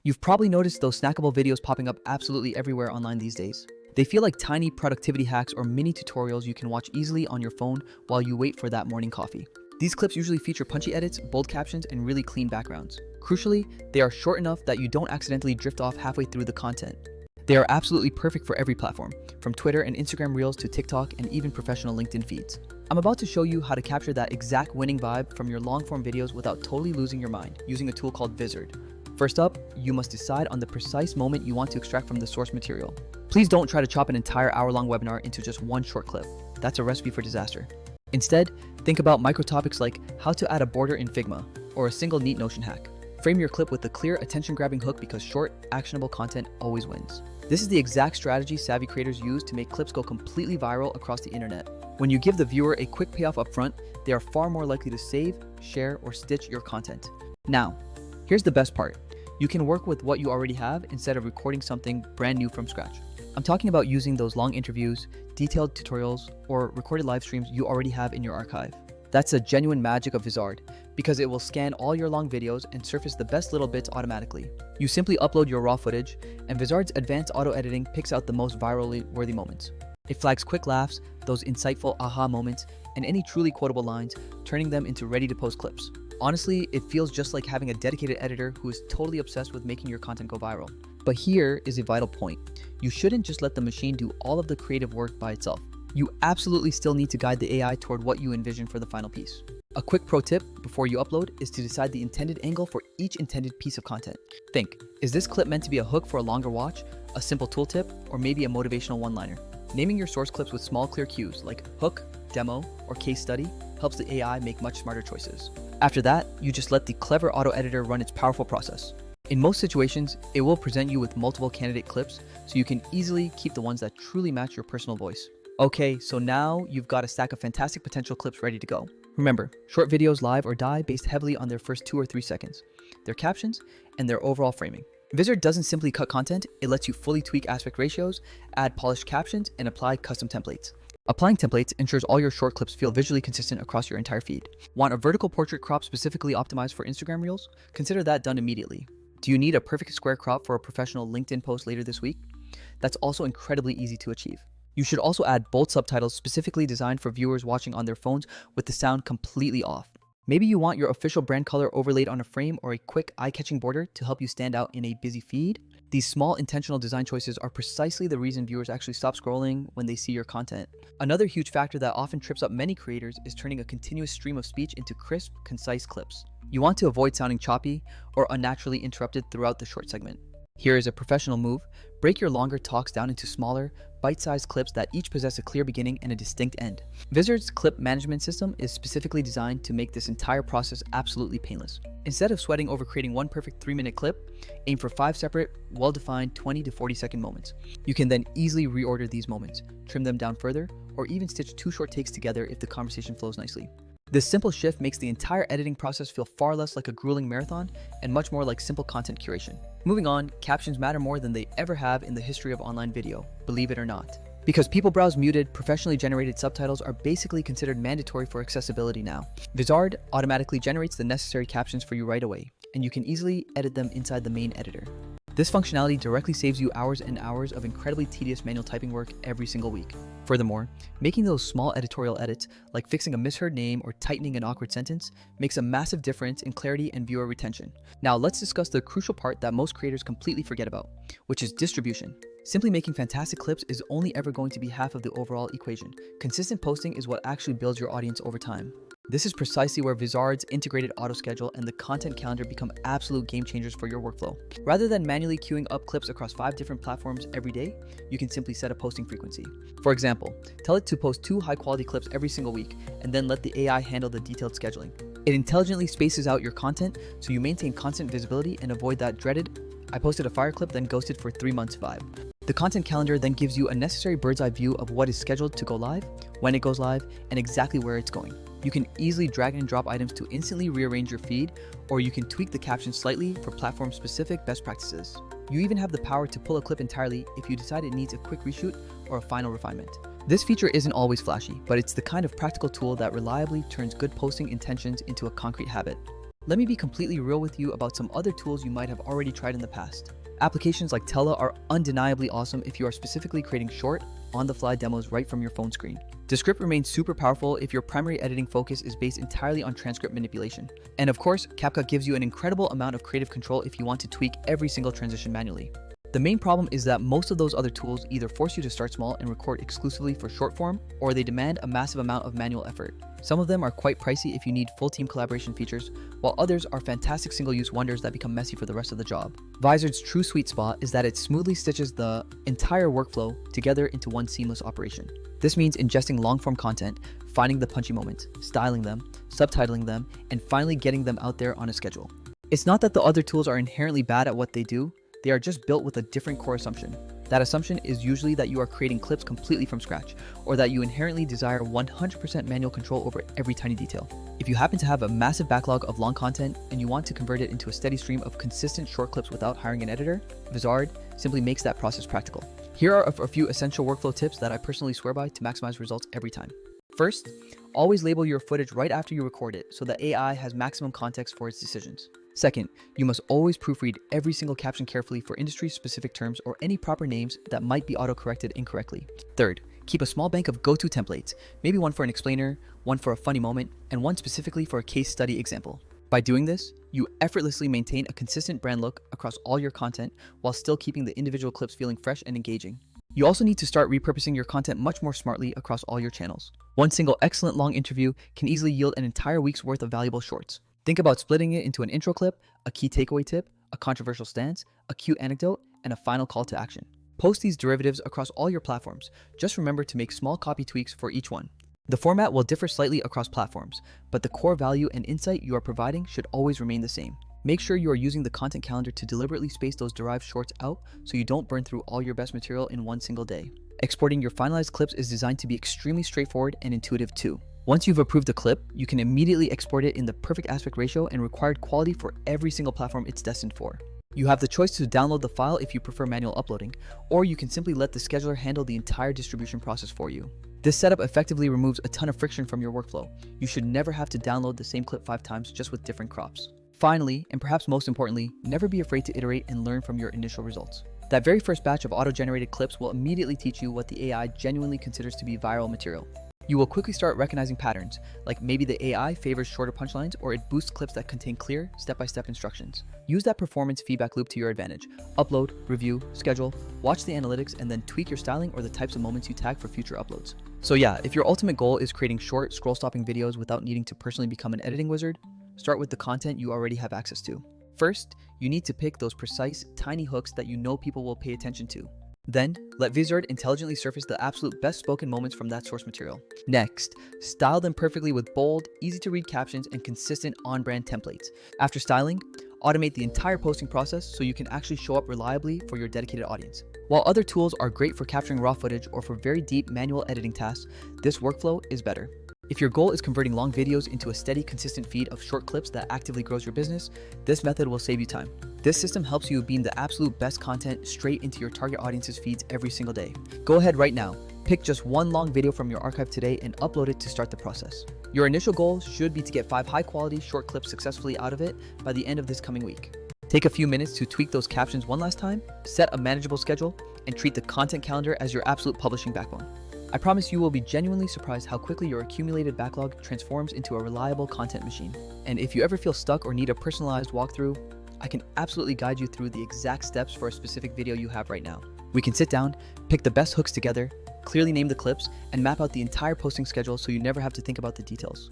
You've probably noticed those snackable videos popping up absolutely everywhere online these days. They feel like tiny productivity hacks or mini tutorials you can watch easily on your phone while you wait for that morning coffee. These clips usually feature punchy edits, bold captions, and really clean backgrounds. Crucially, they are short enough that you don't accidentally drift off halfway through the content. They are absolutely perfect for every platform, from Twitter and Instagram Reels to TikTok and even professional LinkedIn feeds. I'm about to show you how to capture that exact winning vibe from your long-form videos without totally losing your mind using a tool called Vizard. First up, you must decide on the precise moment you want to extract from the source material. Please don't try to chop an entire hour-long webinar into just one short clip. That's a recipe for disaster. Instead, think about micro topics like how to add a border in Figma or a single neat Notion hack. Frame your clip with a clear, attention-grabbing hook because short, actionable content always wins. This is the exact strategy savvy creators use to make clips go completely viral across the internet. When you give the viewer a quick payoff up front, they are far more likely to save, share, or stitch your content. Now, here's the best part. You can work with what you already have instead of recording something brand new from scratch. I'm talking about using those long interviews, detailed tutorials, or recorded live streams you already have in your archive. That's the genuine magic of Vizard, because it will scan all your long videos and surface the best little bits automatically. You simply upload your raw footage, and Vizard's advanced auto-editing picks out the most virally worthy moments. It flags quick laughs, those insightful aha moments, and any truly quotable lines, turning them into ready-to-post clips. Honestly, it feels just like having a dedicated editor who is totally obsessed with making your content go viral. But here is a vital point. You shouldn't just let the machine do all of the creative work by itself. You absolutely still need to guide the AI toward what you envision for the final piece. A quick pro tip before you upload is to decide the intended angle for each intended piece of content. Think, is this clip meant to be a hook for a longer watch, a simple tooltip, or maybe a motivational one-liner? Naming your source clips with small clear cues like hook, demo, or case study helps the AI make much smarter choices. After that, you just let the clever auto editor run its powerful process. In most situations, it will present you with multiple candidate clips so you can easily keep the ones that truly match your personal voice. Okay, so now you've got a stack of fantastic potential clips ready to go. Remember, short videos live or die based heavily on their first 2 or 3 seconds, their captions, and their overall framing. Vizard doesn't simply cut content, it lets you fully tweak aspect ratios, add polished captions, and apply custom templates. Applying templates ensures all your short clips feel visually consistent across your entire feed. Want a vertical portrait crop specifically optimized for Instagram Reels? Consider that done immediately. Do you need a perfect square crop for a professional LinkedIn post later this week? That's also incredibly easy to achieve. You should also add bold subtitles specifically designed for viewers watching on their phones with the sound completely off. Maybe you want your official brand color overlaid on a frame or a quick eye-catching border to help you stand out in a busy feed. These small intentional design choices are precisely the reason viewers actually stop scrolling when they see your content. Another huge factor that often trips up many creators is turning a continuous stream of speech into crisp, concise clips. You want to avoid sounding choppy or unnaturally interrupted throughout the short segment. Here is a professional move. Break your longer talks down into smaller, bite-sized clips that each possess a clear beginning and a distinct end. Vizard's clip management system is specifically designed to make this entire process absolutely painless. Instead of sweating over creating one perfect 3-minute clip, aim for 5 separate, well-defined 20 to 40-second moments. You can then easily reorder these moments, trim them down further, or even stitch 2 short takes together if the conversation flows nicely. This simple shift makes the entire editing process feel far less like a grueling marathon and much more like simple content curation. Moving on, captions matter more than they ever have in the history of online video, believe it or not. Because people browse muted, professionally generated subtitles are basically considered mandatory for accessibility now. Vizard automatically generates the necessary captions for you right away, and you can easily edit them inside the main editor. This functionality directly saves you hours and hours of incredibly tedious manual typing work every single week. Furthermore, making those small editorial edits, like fixing a misheard name or tightening an awkward sentence, makes a massive difference in clarity and viewer retention. Now let's discuss the crucial part that most creators completely forget about, which is distribution. Simply making fantastic clips is only ever going to be half of the overall equation. Consistent posting is what actually builds your audience over time. This is precisely where Vizard's integrated auto schedule and the content calendar become absolute game changers for your workflow. Rather than manually queuing up clips across 5 different platforms every day, you can simply set a posting frequency. For example, tell it to post 2 high-quality clips every single week, and then let the AI handle the detailed scheduling. It intelligently spaces out your content so you maintain constant visibility and avoid that dreaded, "I posted a fire clip then ghosted for 3 months" vibe. The content calendar then gives you a necessary bird's eye view of what is scheduled to go live, when it goes live, and exactly where it's going. You can easily drag and drop items to instantly rearrange your feed, or you can tweak the captions slightly for platform-specific best practices. You even have the power to pull a clip entirely if you decide it needs a quick reshoot or a final refinement. This feature isn't always flashy, but it's the kind of practical tool that reliably turns good posting intentions into a concrete habit. Let me be completely real with you about some other tools you might have already tried in the past. Applications like Tela are undeniably awesome if you are specifically creating short, on-the-fly demos right from your phone screen. Descript remains super powerful if your primary editing focus is based entirely on transcript manipulation. And of course, CapCut gives you an incredible amount of creative control if you want to tweak every single transition manually. The main problem is that most of those other tools either force you to start small and record exclusively for short form, or they demand a massive amount of manual effort. Some of them are quite pricey if you need full team collaboration features, while others are fantastic single-use wonders that become messy for the rest of the job. Vizard's true sweet spot is that it smoothly stitches the entire workflow together into one seamless operation. This means ingesting long-form content, finding the punchy moments, styling them, subtitling them, and finally getting them out there on a schedule. It's not that the other tools are inherently bad at what they do, they are just built with a different core assumption. That assumption is usually that you are creating clips completely from scratch, or that you inherently desire 100% manual control over every tiny detail. If you happen to have a massive backlog of long content and you want to convert it into a steady stream of consistent short clips without hiring an editor, Vizard simply makes that process practical. Here are a few essential workflow tips that I personally swear by to maximize results every time. First, always label your footage right after you record it so that AI has maximum context for its decisions. Second, you must always proofread every single caption carefully for industry-specific terms or any proper names that might be auto-corrected incorrectly. Third, keep a small bank of go-to templates, maybe one for an explainer, one for a funny moment, and one specifically for a case study example. By doing this, you effortlessly maintain a consistent brand look across all your content while still keeping the individual clips feeling fresh and engaging. You also need to start repurposing your content much more smartly across all your channels. One single excellent long interview can easily yield an entire week's worth of valuable shorts. Think about splitting it into an intro clip, a key takeaway tip, a controversial stance, a cute anecdote, and a final call to action. Post these derivatives across all your platforms. Just remember to make small copy tweaks for each one. The format will differ slightly across platforms, but the core value and insight you are providing should always remain the same. Make sure you are using the content calendar to deliberately space those derived shorts out so you don't burn through all your best material in one single day. Exporting your finalized clips is designed to be extremely straightforward and intuitive too. Once you've approved a clip, you can immediately export it in the perfect aspect ratio and required quality for every single platform it's destined for. You have the choice to download the file if you prefer manual uploading, or you can simply let the scheduler handle the entire distribution process for you. This setup effectively removes a ton of friction from your workflow. You should never have to download the same clip 5 times just with different crops. Finally, and perhaps most importantly, never be afraid to iterate and learn from your initial results. That very first batch of auto-generated clips will immediately teach you what the AI genuinely considers to be viral material. You will quickly start recognizing patterns, like maybe the AI favors shorter punchlines or it boosts clips that contain clear, step-by-step instructions. Use that performance feedback loop to your advantage. Upload, review, schedule, watch the analytics, and then tweak your styling or the types of moments you tag for future uploads. So yeah, if your ultimate goal is creating short, scroll-stopping videos without needing to personally become an editing wizard, start with the content you already have access to. First, you need to pick those precise, tiny hooks that you know people will pay attention to. Then, let Vizard intelligently surface the absolute best spoken moments from that source material. Next, style them perfectly with bold, easy-to-read captions and consistent on-brand templates. After styling, automate the entire posting process so you can actually show up reliably for your dedicated audience. While other tools are great for capturing raw footage or for very deep manual editing tasks, this workflow is better. If your goal is converting long videos into a steady, consistent feed of short clips that actively grows your business, this method will save you time. This system helps you beam the absolute best content straight into your target audience's feeds every single day. Go ahead right now, pick just one long video from your archive today and upload it to start the process. Your initial goal should be to get 5 high-quality short clips successfully out of it by the end of this coming week. Take a few minutes to tweak those captions one last time, set a manageable schedule, and treat the content calendar as your absolute publishing backbone. I promise you will be genuinely surprised how quickly your accumulated backlog transforms into a reliable content machine. And if you ever feel stuck or need a personalized walkthrough, I can absolutely guide you through the exact steps for a specific video you have right now. We can sit down, pick the best hooks together, clearly name the clips, and map out the entire posting schedule so you never have to think about the details.